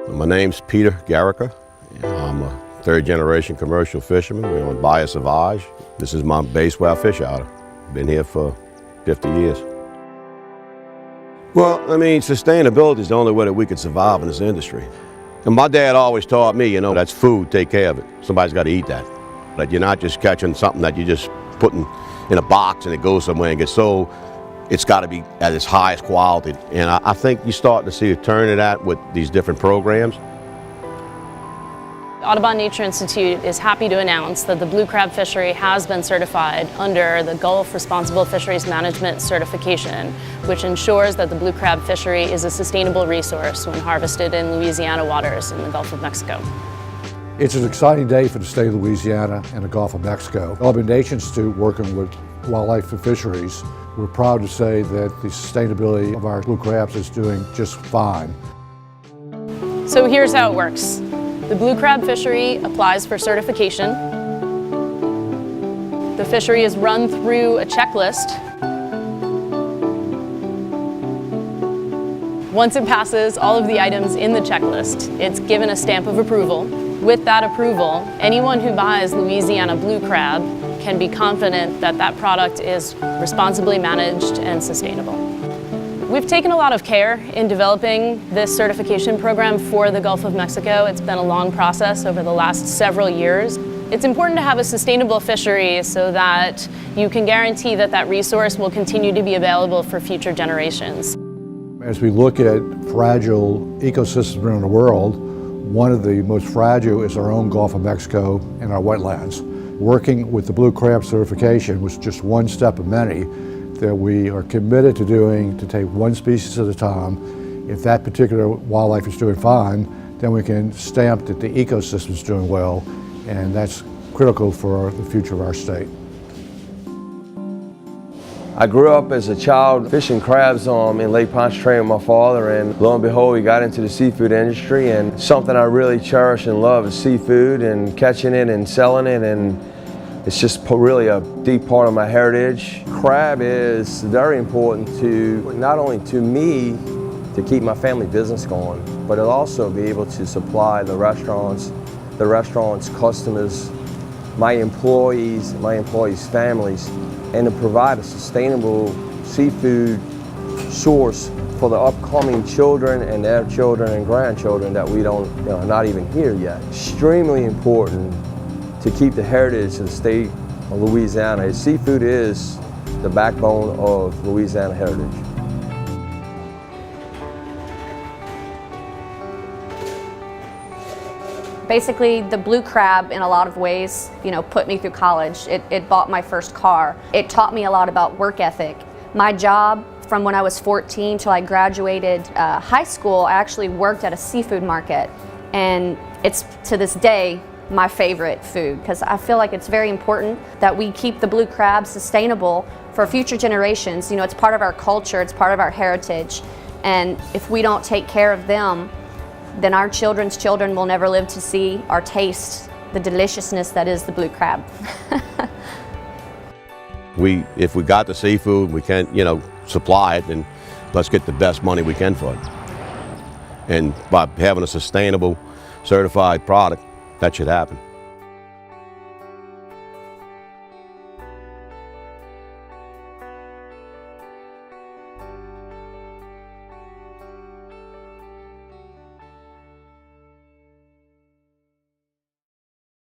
My name's Peter Garricker. I'm a third-generation commercial fisherman. We're on Bayou Sauvage. This is my base where I fish out of. Been here for 50 years. Well, I mean, sustainability is the only way that we could survive in this industry. And my dad always taught me, you know, that's food, take care of it. Somebody's got to eat that. That you're not just catching something that you're just putting in a box and it goes somewhere and gets sold. It's got to be at its highest quality. And I think you're starting to see a turn of that with these different programs. Audubon Nature Institute is happy to announce that the blue crab fishery has been certified under the G.U.L.F Responsible Fisheries Management Certification, which ensures that the blue crab fishery is a sustainable resource when harvested in Louisiana waters in the Gulf of Mexico. It's an exciting day for the state of Louisiana and the Gulf of Mexico. Audubon Nature Institute, working with Wildlife and Fisheries, we're proud to say that the sustainability of our blue crabs is doing just fine. So here's how it works. The blue crab fishery applies for certification. The fishery is run through a checklist. Once it passes all of the items in the checklist, it's given a stamp of approval. With that approval, anyone who buys Louisiana blue crab can be confident that that product is responsibly managed and sustainable. We've taken a lot of care in developing this certification program for the Gulf of Mexico. It's been a long process over the last several years. It's important to have a sustainable fishery so that you can guarantee that that resource will continue to be available for future generations. As we look at fragile ecosystems around the world, one of the most fragile is our own Gulf of Mexico and our wetlands. Working with the blue crab certification was just one step of many that we are committed to doing, to take one species at a time. If that particular wildlife is doing fine, then we can stamp that the ecosystem is doing well, and that's critical for the future of our state. I grew up as a child fishing crabs in Lake Pontchartrain with my father, and lo and behold, we got into the seafood industry, and something I really cherish and love is seafood and catching it and selling it, and it's just really a deep part of my heritage. Crab is very important to, not only to me, to keep my family business going, but it'll also be able to supply the restaurants, customers, my employees' families, and to provide a sustainable seafood source for the upcoming children and their children and grandchildren that we don't, not even here yet. Extremely important to keep the heritage of the state of Louisiana. Seafood is the backbone of Louisiana heritage. Basically, the blue crab, in a lot of ways, put me through college. It bought my first car. It taught me a lot about work ethic. My job, from when I was 14 till I graduated high school, I actually worked at a seafood market. And it's, to this day, my favorite food, because I feel like it's very important that we keep the blue crab sustainable for future generations. It's part of our culture, it's part of our heritage. And if we don't take care of them, then our children's children will never live to see or taste the deliciousness that is the blue crab. If we got the seafood, we can't, supply it, then let's get the best money we can for it. And by having a sustainable, certified product, that should happen.